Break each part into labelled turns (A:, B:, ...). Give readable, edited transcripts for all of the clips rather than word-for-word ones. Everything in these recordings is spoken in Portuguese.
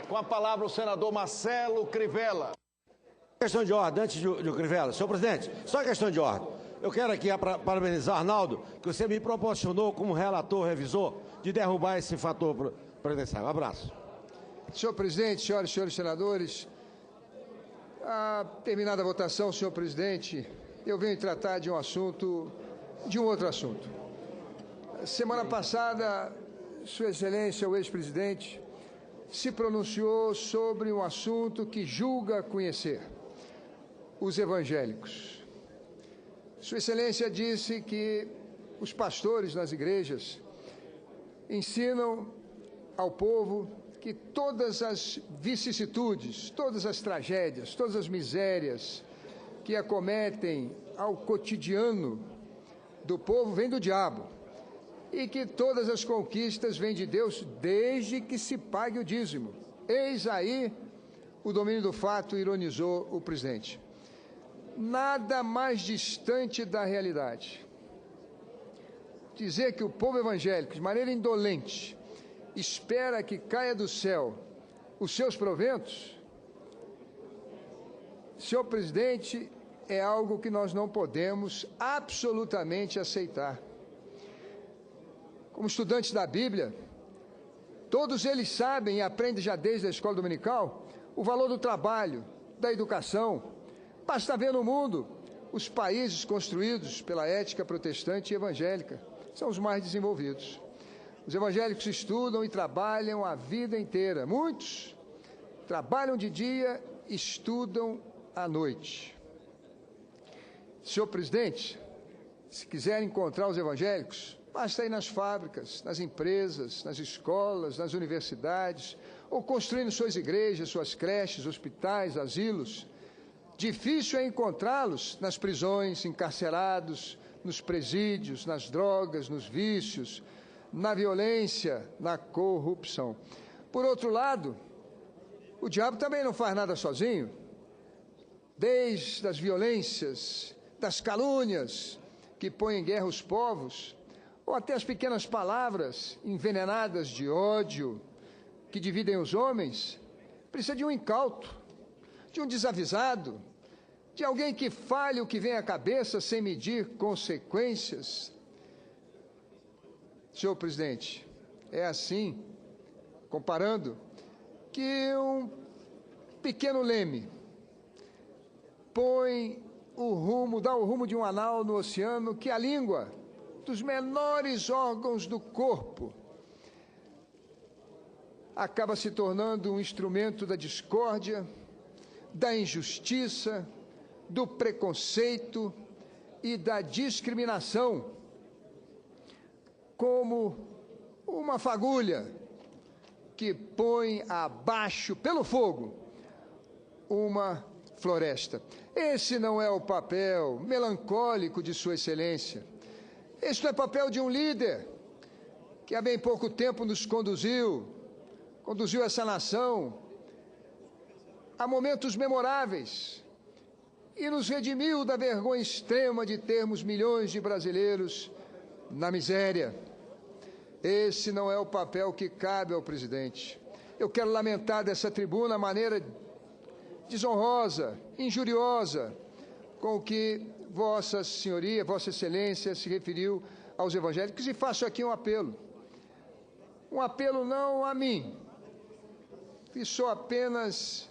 A: Com a palavra o senador Marcelo Crivella.
B: Questão de ordem, antes de Crivella. Senhor presidente, só questão de ordem. Eu quero aqui parabenizar, Arnaldo, que você me proporcionou como relator, revisor, de derrubar esse fator previdenciário. Um abraço.
C: Senhor presidente, senhoras e senhores senadores, terminada a votação, senhor presidente, eu venho tratar de um outro assunto. Semana passada, Sua Excelência, o ex-presidente, se pronunciou sobre um assunto que julga conhecer: os evangélicos. Sua Excelência disse que os pastores nas igrejas ensinam ao povo que todas as vicissitudes, todas as tragédias, todas as misérias que acometem ao cotidiano do povo vêm do diabo e que todas as conquistas vêm de Deus desde que se pague o dízimo. Eis aí o domínio do fato, ironizou o presidente. Nada mais distante da realidade. Dizer que o povo evangélico, de maneira indolente, espera que caia do céu os seus proventos, senhor presidente, é algo que nós não podemos absolutamente aceitar. Como estudantes da Bíblia, todos eles sabem e aprendem já desde a escola dominical o valor do trabalho, da educação. Basta ver no mundo os países construídos pela ética protestante e evangélica. São os mais desenvolvidos. Os evangélicos estudam e trabalham a vida inteira. Muitos trabalham de dia, estudam à noite. Senhor presidente, se quiser encontrar os evangélicos, basta ir nas fábricas, nas empresas, nas escolas, nas universidades, ou construindo suas igrejas, suas creches, hospitais, asilos. Difícil é encontrá-los nas prisões, encarcerados, nos presídios, nas drogas, nos vícios, na violência, na corrupção. Por outro lado, o diabo também não faz nada sozinho. Desde as violências, das calúnias que põem em guerra os povos, ou até as pequenas palavras envenenadas de ódio que dividem os homens, precisa de um incauto, de um desavisado, de alguém que fale o que vem à cabeça sem medir consequências. Senhor presidente, é assim, comparando, que um pequeno leme dá o rumo de um anal no oceano, que a língua, dos menores órgãos do corpo, acaba se tornando um instrumento da discórdia, da injustiça, do preconceito e da discriminação, como uma fagulha que põe abaixo, pelo fogo, uma floresta. Esse não é o papel melancólico de Sua Excelência. Esse não é papel de um líder que há bem pouco tempo nos conduziu essa nação a momentos memoráveis e nos redimiu da vergonha extrema de termos milhões de brasileiros na miséria. Esse não é o papel que cabe ao presidente. Eu quero lamentar dessa tribuna a maneira desonrosa, injuriosa, com que Vossa Senhoria, Vossa Excelência se referiu aos evangélicos, e faço aqui um apelo. Um apelo não a mim, que sou apenas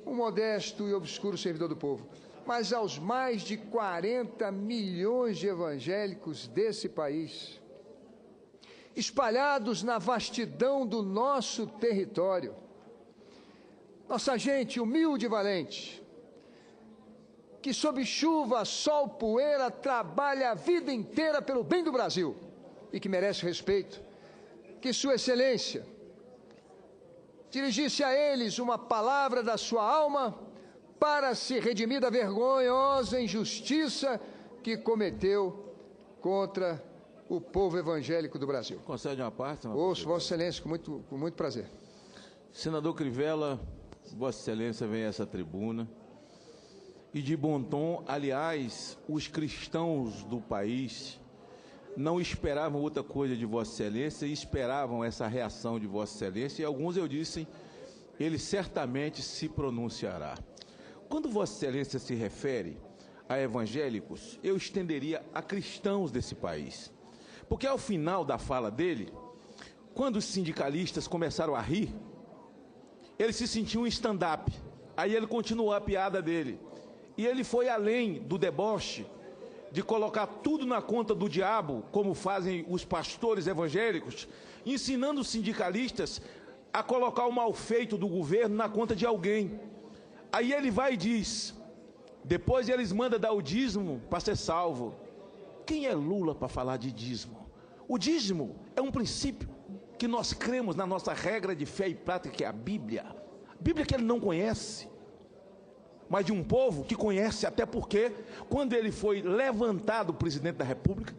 C: um modesto e obscuro servidor do povo, mas aos mais de 40 milhões de evangélicos desse país, espalhados na vastidão do nosso território. Nossa gente humilde e valente, que sob chuva, sol, poeira, trabalha a vida inteira pelo bem do Brasil e que merece respeito, que Sua Excelência dirigisse a eles uma palavra da sua alma para se redimir da vergonhosa injustiça que cometeu contra o povo evangélico do Brasil.
D: Concede uma parte?
C: Ouço Vossa Excelência com muito prazer.
D: Senador Crivella, Vossa Excelência vem a essa tribuna e de bom tom, aliás, os cristãos do país não esperavam outra coisa de Vossa Excelência e esperavam essa reação de Vossa Excelência, e alguns eu disse ele certamente se pronunciará. Quando Vossa Excelência se refere a evangélicos, eu estenderia a cristãos desse país. Porque ao final da fala dele, quando os sindicalistas começaram a rir, ele se sentiu um stand-up. Aí ele continuou a piada dele. E ele foi além do deboche de colocar tudo na conta do diabo, como fazem os pastores evangélicos, ensinando os sindicalistas a colocar o mal feito do governo na conta de alguém. Aí ele vai e diz, depois eles mandam dar o dízimo para ser salvo. Quem é Lula para falar de dízimo? O dízimo é um princípio que nós cremos na nossa regra de fé e prática, que é a Bíblia. Bíblia que ele não conhece, mas de um povo que conhece, até porque, quando ele foi levantado presidente da República,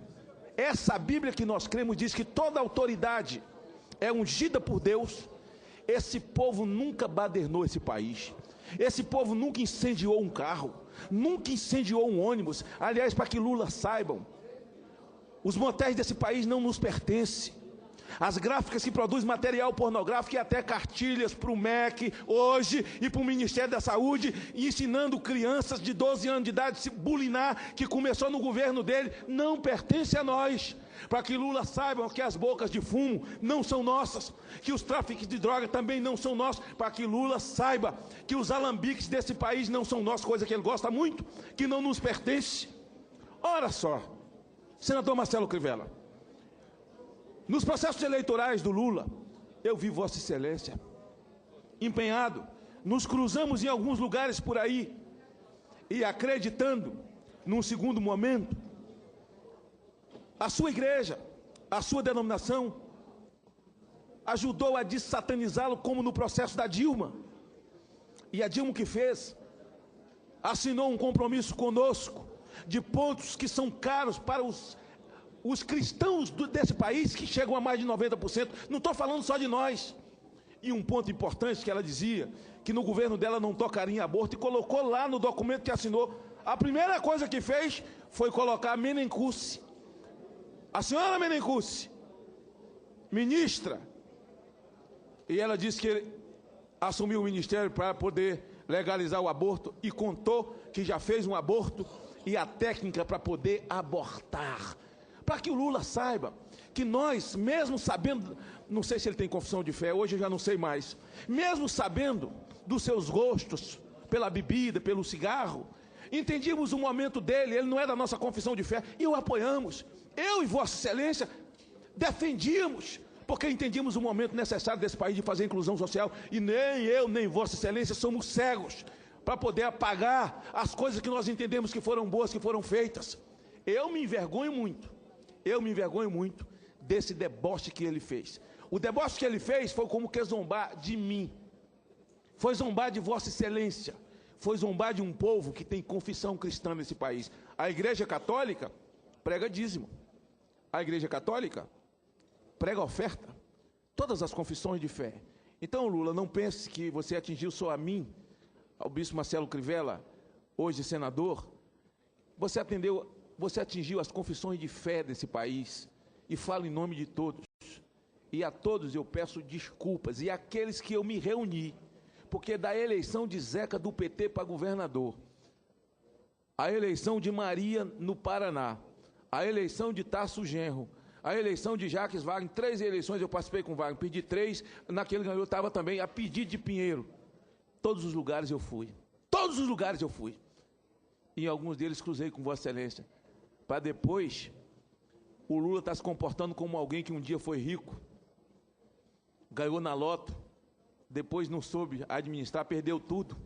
D: essa Bíblia que nós cremos diz que toda autoridade é ungida por Deus. Esse povo nunca badernou esse país. Esse povo nunca incendiou um carro, nunca incendiou um ônibus. Aliás, para que Lula saibam, os motéis desse país não nos pertencem. As gráficas que produzem material pornográfico e até cartilhas para o MEC hoje e para o Ministério da Saúde, ensinando crianças de 12 anos de idade a se bulinar, que começou no governo dele, não pertence a nós. Para que Lula saibam que as bocas de fumo não são nossas, que os tráficos de droga também não são nossos, para que Lula saiba que os alambiques desse país não são nossos, coisa que ele gosta muito, que não nos pertence. Ora só, senador Marcelo Crivella, nos processos eleitorais do Lula, eu vi Vossa Excelência empenhado, nos cruzamos em alguns lugares por aí, e acreditando, num segundo momento, a sua igreja, a sua denominação, ajudou a desatanizá-lo, como no processo da Dilma. E a Dilma o que fez? Assinou um compromisso conosco, de pontos que são caros para os cristãos desse país, que chegam a mais de 90%, não estou falando só de nós. E um ponto importante que ela dizia, que no governo dela não tocaria em aborto, e colocou lá no documento que assinou. A primeira coisa que fez foi colocar a Menencuce. A senhora Menencuce, ministra, e ela disse que ele assumiu o ministério para poder legalizar o aborto, e contou que já fez um aborto e a técnica para poder abortar. Para que o Lula saiba que nós, mesmo sabendo, não sei se ele tem confissão de fé, hoje eu já não sei mais, mesmo sabendo dos seus gostos pela bebida, pelo cigarro, entendíamos o momento dele, ele não é da nossa confissão de fé, e o apoiamos. Eu e Vossa Excelência defendíamos, porque entendíamos o momento necessário desse país de fazer inclusão social, e nem eu, nem Vossa Excelência somos cegos para poder apagar as coisas que nós entendemos que foram boas, que foram feitas. Eu me envergonho muito desse deboche que ele fez. O deboche que ele fez foi como que zombar de mim, foi zombar de Vossa Excelência, foi zombar de um povo que tem confissão cristã nesse país. A Igreja Católica prega dízimo, a Igreja Católica prega oferta, todas as confissões de fé. Então, Lula, não pense que você atingiu só a mim, ao bispo Marcelo Crivella, hoje senador. Você atingiu as confissões de fé desse país, e falo em nome de todos. E a todos eu peço desculpas, e aqueles que eu me reuni, porque da eleição de Zeca do PT para governador, a eleição de Maria no Paraná, a eleição de Tasso Genro, a eleição de Jacques Wagner, 3 eleições eu participei com Wagner, pedi 3, naquele ganhou eu estava também, a pedido de Pinheiro. Todos os lugares eu fui, todos os lugares eu fui. E em alguns deles cruzei com Vossa Excelência, para depois o Lula está se comportando como alguém que um dia foi rico, ganhou na loto, depois não soube administrar, perdeu tudo,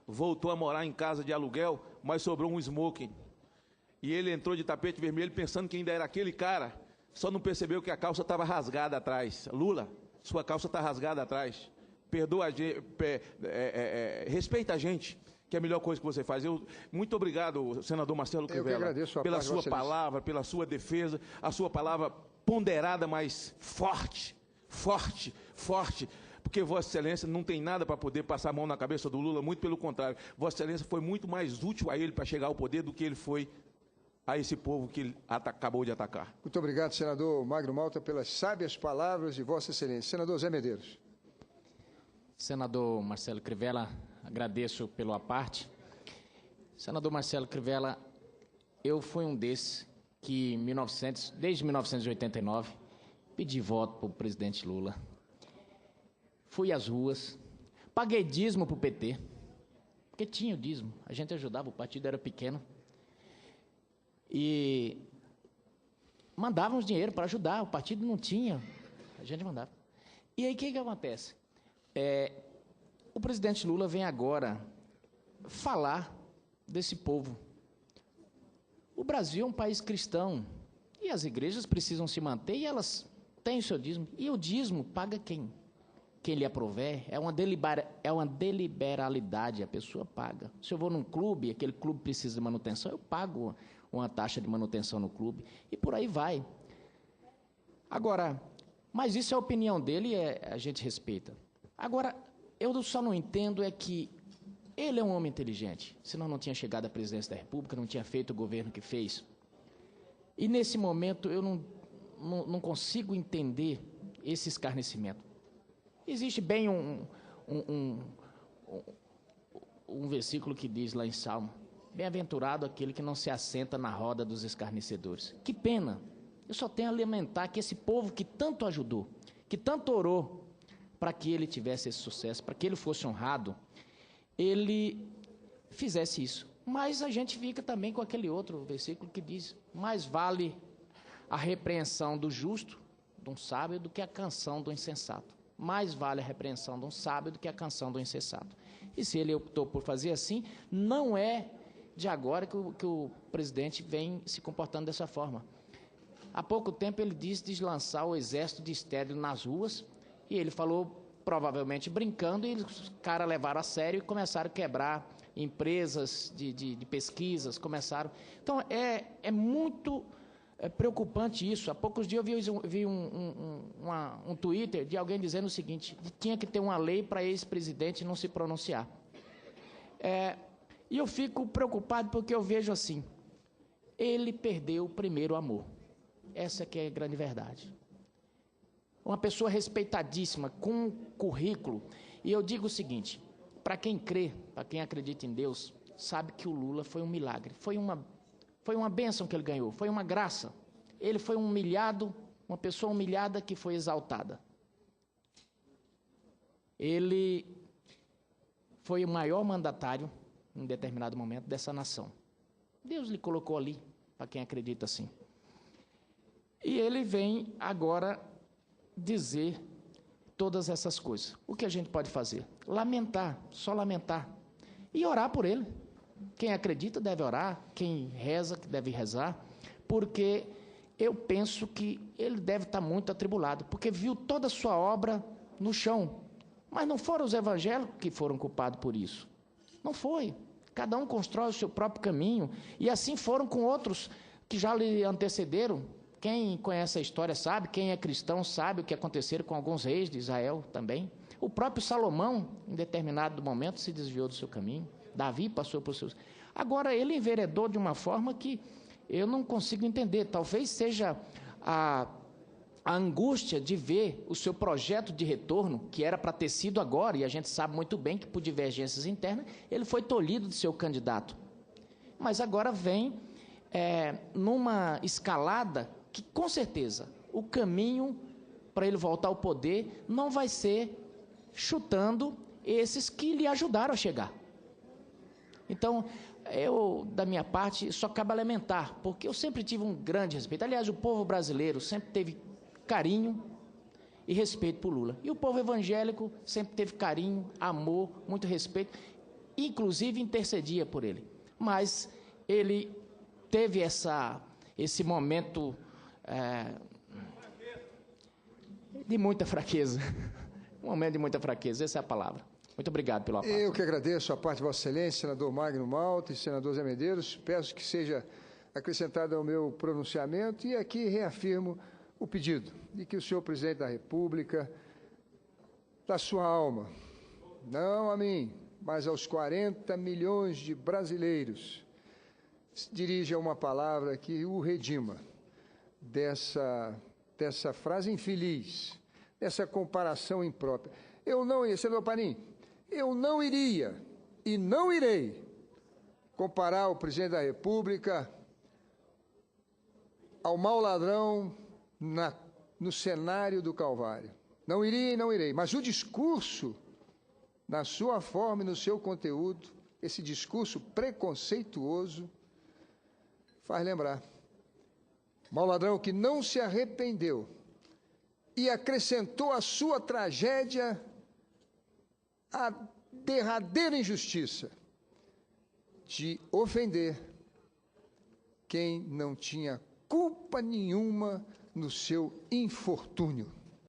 D: voltou a morar em casa de aluguel, mas sobrou um smoking. E ele entrou de tapete vermelho pensando que ainda era aquele cara, só não percebeu que a calça estava rasgada atrás. Lula, sua calça está rasgada atrás. Perdoa a gente, respeita a gente, que é a melhor coisa que você faz. Muito obrigado, senador Marcelo Crivella, pela sua palavra, pela sua defesa, a sua palavra ponderada, mas forte, porque Vossa Excelência não tem nada para poder passar a mão na cabeça do Lula, muito pelo contrário. Vossa Excelência foi muito mais útil a ele para chegar ao poder do que ele foi a esse povo que ele acabou de atacar.
C: Muito obrigado, senador Magno Malta, pelas sábias palavras de Vossa Excelência. Senador Zé Medeiros.
E: Senador Marcelo Crivella, agradeço pelo aparte. Senador Marcelo Crivella, eu fui um desses que, desde 1989, pedi voto para o presidente Lula. Fui às ruas, paguei dízimo para o PT, porque tinha o dízimo, a gente ajudava, o partido era pequeno. E mandávamos dinheiro para ajudar, o partido não tinha, a gente mandava. E aí o que acontece? O presidente Lula vem agora falar desse povo. O Brasil é um país cristão e as igrejas precisam se manter e elas têm o seu dízimo. E o dízimo paga quem? Quem lhe aprover. É uma deliberalidade, a pessoa paga. Se eu vou num clube, aquele clube precisa de manutenção, eu pago uma taxa de manutenção no clube e por aí vai. Agora, mas isso é a opinião dele e a gente respeita. Agora, eu só não entendo é que ele é um homem inteligente, senão não tinha chegado à presidência da República, não tinha feito o governo que fez. E nesse momento eu não consigo entender esse escarnecimento. Existe bem um versículo que diz lá em Salmo: bem-aventurado aquele que não se assenta na roda dos escarnecedores. Que pena! Eu só tenho a lamentar que esse povo que tanto ajudou, que tanto orou para que ele tivesse esse sucesso, para que ele fosse honrado, ele fizesse isso. Mas a gente fica também com aquele outro versículo que diz: mais vale a repreensão do justo, de um sábio, do que a canção do insensato. Mais vale a repreensão de um sábio do que a canção do insensato. E se ele optou por fazer assim, não é de agora que o presidente vem se comportando dessa forma. Há pouco tempo ele disse de lançar o exército de estéril nas ruas, e ele falou, provavelmente brincando, e os caras levaram a sério e começaram a quebrar empresas de pesquisas, começaram... Então, é muito preocupante isso. Há poucos dias eu vi um Twitter de alguém dizendo o seguinte: tinha que ter uma lei para ex-presidente não se pronunciar. E eu fico preocupado porque eu vejo assim, ele perdeu o primeiro amor. Essa que é a grande verdade. Uma pessoa respeitadíssima, com um currículo. E eu digo o seguinte, para quem crê, para quem acredita em Deus, sabe que o Lula foi um milagre. Foi uma bênção que ele ganhou, foi uma graça. Ele foi um humilhado, uma pessoa humilhada que foi exaltada. Ele foi o maior mandatário, em determinado momento, dessa nação. Deus lhe colocou ali, para quem acredita assim. E ele vem agora dizer todas essas coisas. O que a gente pode fazer? Lamentar, só lamentar. E orar por ele. Quem acredita deve orar, quem reza deve rezar, porque eu penso que ele deve estar muito atribulado, porque viu toda a sua obra no chão. Mas não foram os evangélicos que foram culpados por isso. Não foi. Cada um constrói o seu próprio caminho, e assim foram com outros que já lhe antecederam. Quem conhece a história sabe, quem é cristão sabe o que aconteceu com alguns reis de Israel também. O próprio Salomão, em determinado momento, se desviou do seu caminho. Davi passou por seus... Agora, ele enveredou de uma forma que eu não consigo entender. Talvez seja a angústia de ver o seu projeto de retorno, que era para ter sido agora, e a gente sabe muito bem que, por divergências internas, ele foi tolhido de seu candidato. Mas agora vem numa escalada que, com certeza, o caminho para ele voltar ao poder não vai ser chutando esses que lhe ajudaram a chegar. Então, eu, da minha parte, só cabe lamentar, porque eu sempre tive um grande respeito. Aliás, o povo brasileiro sempre teve carinho e respeito por Lula. E o povo evangélico sempre teve carinho, amor, muito respeito, inclusive intercedia por ele. Mas ele teve esse momento de muita fraqueza. Um momento de muita fraqueza, essa é a palavra. Muito obrigado pelo apoio.
C: Eu que agradeço a parte de Vossa Excelência, senador Magno Malta e senador Zé Medeiros. Peço que seja acrescentado ao meu pronunciamento e aqui reafirmo o pedido de que o senhor presidente da República, da sua alma, não a mim, mas aos 40 milhões de brasileiros, dirija uma palavra que o redima dessa frase infeliz, dessa comparação imprópria. eu não iria, senador Panim, eu não iria e não irei comparar o presidente da República ao mau ladrão no cenário do Calvário. Não iria e não irei. Mas o discurso, na sua forma e no seu conteúdo, esse discurso preconceituoso, faz lembrar. Mau ladrão que não se arrependeu e acrescentou à sua tragédia a derradeira injustiça de ofender quem não tinha culpa nenhuma no seu infortúnio.